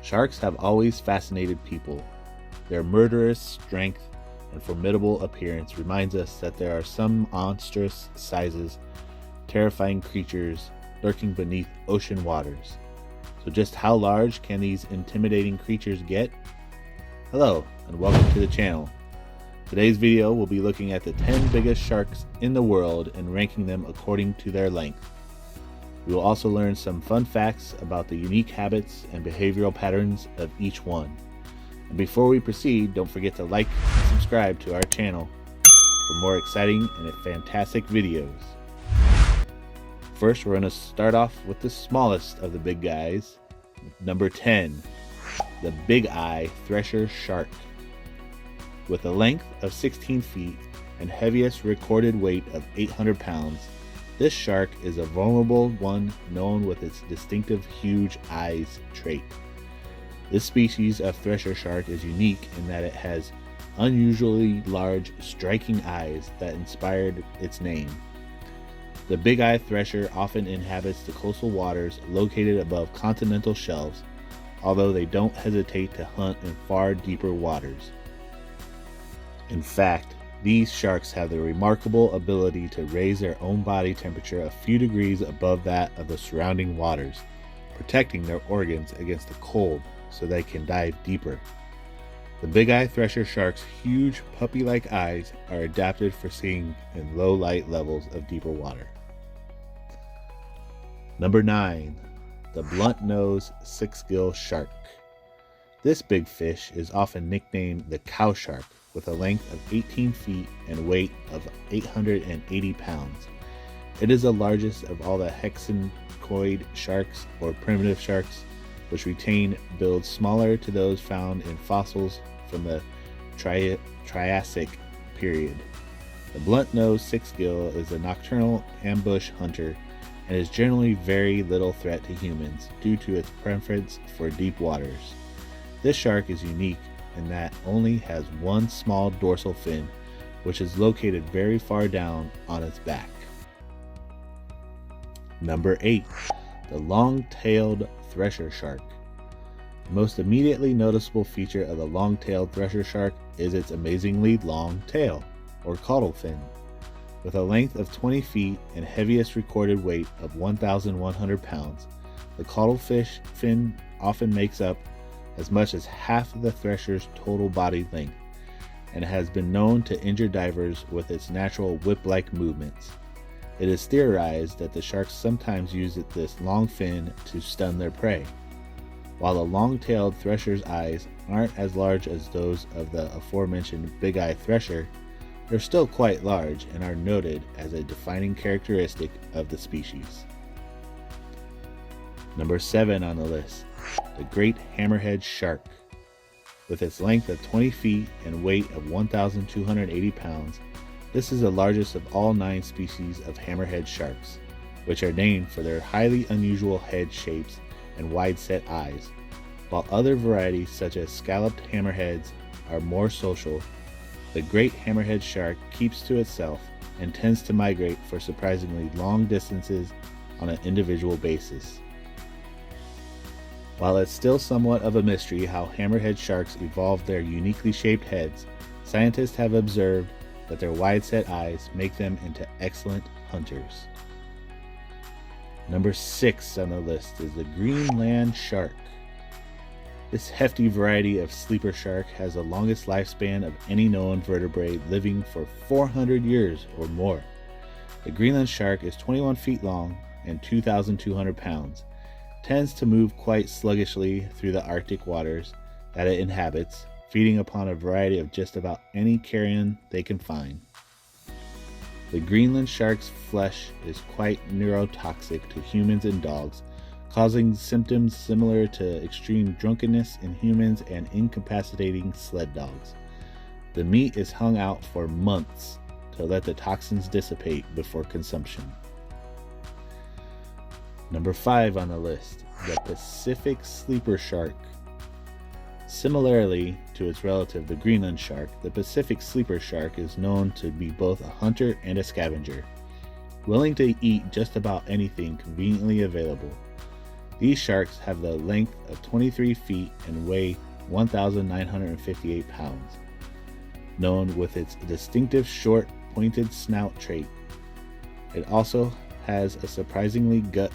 Sharks have always fascinated people. Their murderous strength and formidable appearance reminds us that there are some monstrous sizes, terrifying creatures lurking beneath ocean waters. So just how large can these intimidating creatures get? Hello, and welcome to the channel. Today's video will be looking at the 10 biggest sharks in the world and ranking them according to their length. We will also learn some fun facts about the unique habits and behavioral patterns of each one. And before we proceed, don't forget to like and subscribe to our channel for more exciting and fantastic videos. First, we're going to start off with the smallest of the big guys, number 10, the Bigeye Thresher Shark. With a length of 16 feet and heaviest recorded weight of 800 pounds, this shark is a vulnerable one known with its distinctive huge eyes trait. This species of thresher shark is unique in that it has unusually large, striking eyes that inspired its name. The Bigeye thresher often inhabits the coastal waters located above continental shelves, although they don't hesitate to hunt in far deeper waters. In fact, these sharks have the remarkable ability to raise their own body temperature a few degrees above that of the surrounding waters, protecting their organs against the cold so they can dive deeper. The Bigeye thresher shark's huge puppy-like eyes are adapted for seeing in low light levels of deeper water. Number 9, the Bluntnose Sixgill shark. This big fish is often nicknamed the cow shark, with a length of 18 feet and weight of 880 pounds. It is the largest of all the hexanchoid sharks or primitive sharks, which retain builds similar to those found in fossils from the Triassic period. The Bluntnose Sixgill is a nocturnal ambush hunter and is generally very little threat to humans due to its preference for deep waters. This shark is unique in that only has one small dorsal fin, which is located very far down on its back. Number 8, the long-tailed thresher shark. The most immediately noticeable feature of the long-tailed thresher shark is its amazingly long tail, or caudal fin. With a length of 20 feet and heaviest recorded weight of 1,100 pounds, the caudal fin often makes up as much as half of the thresher's total body length, and has been known to injure divers with its natural whip-like movements. It is theorized that the sharks sometimes use this long fin to stun their prey. While the long-tailed thresher's eyes aren't as large as those of the aforementioned Bigeye thresher, they're still quite large and are noted as a defining characteristic of the species. Number 7 on the list, the great hammerhead shark. With its length of 20 feet and weight of 1,280 pounds, this is the largest of all 9 species of hammerhead sharks, which are named for their highly unusual head shapes and wide-set eyes. While other varieties such as scalloped hammerheads are more social, the great hammerhead shark keeps to itself and tends to migrate for surprisingly long distances on an individual basis. While it's still somewhat of a mystery how hammerhead sharks evolved their uniquely shaped heads, scientists have observed that their wide-set eyes make them into excellent hunters. Number 6 on the list is the Greenland Shark. This hefty variety of sleeper shark has the longest lifespan of any known vertebrate, living for 400 years or more. The Greenland Shark is 21 feet long and 2,200 pounds. Tends to move quite sluggishly through the Arctic waters that it inhabits, feeding upon a variety of just about any carrion they can find. The Greenland shark's flesh is quite neurotoxic to humans and dogs, causing symptoms similar to extreme drunkenness in humans and incapacitating sled dogs. The meat is hung out for months to let the toxins dissipate before consumption. Number 5 on the list, the Pacific sleeper shark. Similarly to its relative, the Greenland shark, the Pacific sleeper shark is known to be both a hunter and a scavenger, willing to eat just about anything conveniently available. These sharks have the length of 23 feet and weigh 1,958 pounds, known with its distinctive short, pointed snout trait. It also has a surprisingly gut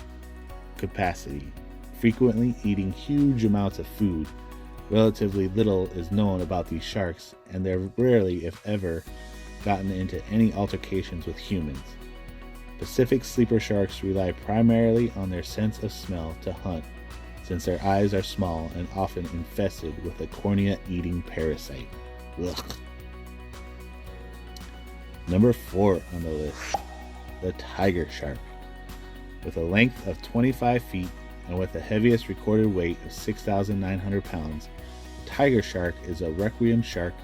capacity, frequently eating huge amounts of food. Relatively little is known about these sharks, and they're rarely, if ever, gotten into any altercations with humans. Pacific sleeper sharks rely primarily on their sense of smell to hunt, since their eyes are small and often infested with a cornea-eating parasite. Ugh. Number 4 on the list, the tiger shark. With a length of 25 feet and with the heaviest recorded weight of 6,900 pounds, the tiger shark is a requiem shark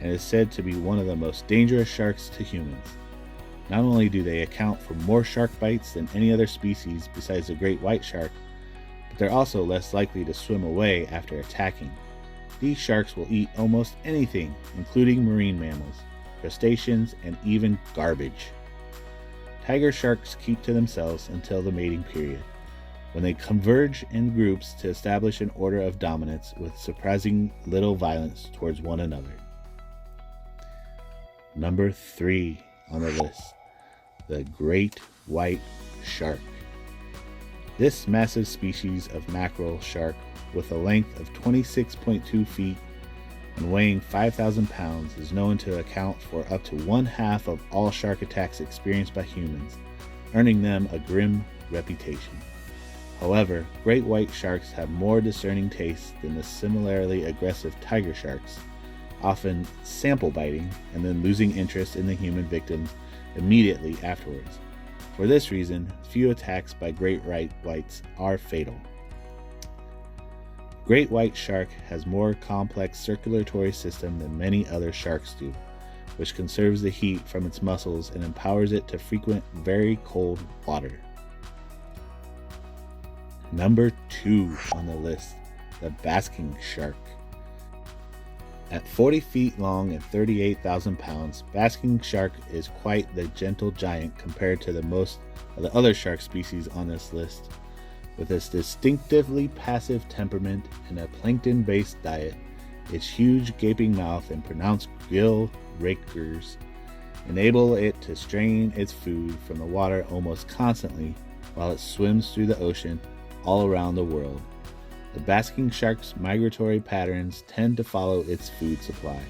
and is said to be one of the most dangerous sharks to humans. Not only do they account for more shark bites than any other species besides the great white shark, but they're also less likely to swim away after attacking. These sharks will eat almost anything, including marine mammals, crustaceans, and even garbage. Tiger sharks keep to themselves until the mating period, when they converge in groups to establish an order of dominance with surprising little violence towards one another. Number 3 on the list, the great white shark. This massive species of mackerel shark, with a length of 26.2 feet and weighing 5,000 pounds, is known to account for up to 1/2 of all shark attacks experienced by humans, earning them a grim reputation. However, great white sharks have more discerning tastes than the similarly aggressive tiger sharks, often sample biting and then losing interest in the human victims immediately afterwards. For this reason, few attacks by great whites are fatal. Great white shark has more complex circulatory system than many other sharks do, which conserves the heat from its muscles and empowers it to frequent very cold water. Number 2 on the list, the basking shark. At 40 feet long and 38,000 pounds, basking shark is quite the gentle giant compared to the most of the other shark species on this list. With its distinctively passive temperament and a plankton-based diet, its huge gaping mouth and pronounced gill rakers enable it to strain its food from the water almost constantly while it swims through the ocean all around the world. The basking shark's migratory patterns tend to follow its food supply.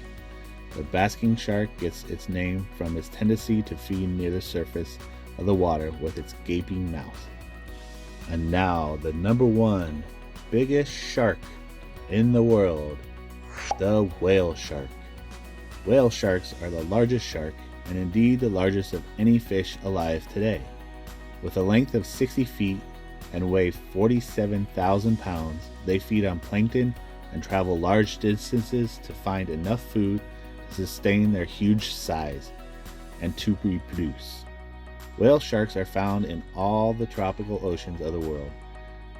The basking shark gets its name from its tendency to feed near the surface of the water with its gaping mouth. And now, the number 1 biggest shark in the world, the whale shark. Whale sharks are the largest shark, and indeed the largest of any fish alive today. With a length of 60 feet and weigh 47,000 pounds, they feed on plankton and travel large distances to find enough food to sustain their huge size and to reproduce. Whale sharks are found in all the tropical oceans of the world.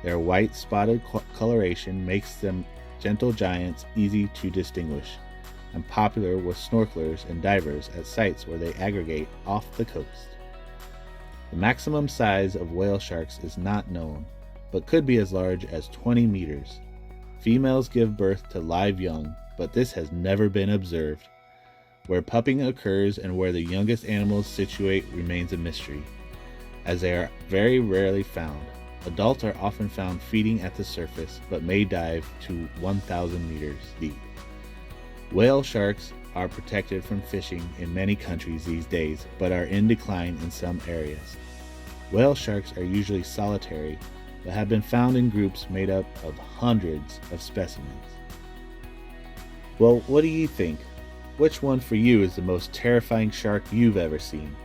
Their white spotted coloration makes them gentle giants easy to distinguish, and popular with snorkelers and divers at sites where they aggregate off the coast. The maximum size of whale sharks is not known, but could be as large as 20 meters. Females give birth to live young, but this has never been observed. Where pupping occurs and where the youngest animals situate remains a mystery, as they are very rarely found. Adults are often found feeding at the surface, but may dive to 1,000 meters deep. Whale sharks are protected from fishing in many countries these days, but are in decline in some areas. Whale sharks are usually solitary, but have been found in groups made up of hundreds of specimens. Well, what do you think? Which one for you is the most terrifying shark you've ever seen?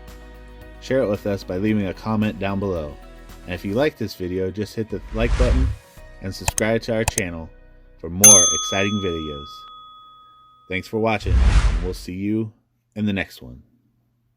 Share it with us by leaving a comment down below. And if you like this video, just hit the like button and subscribe to our channel for more exciting videos. Thanks for watching, and we'll see you in the next one.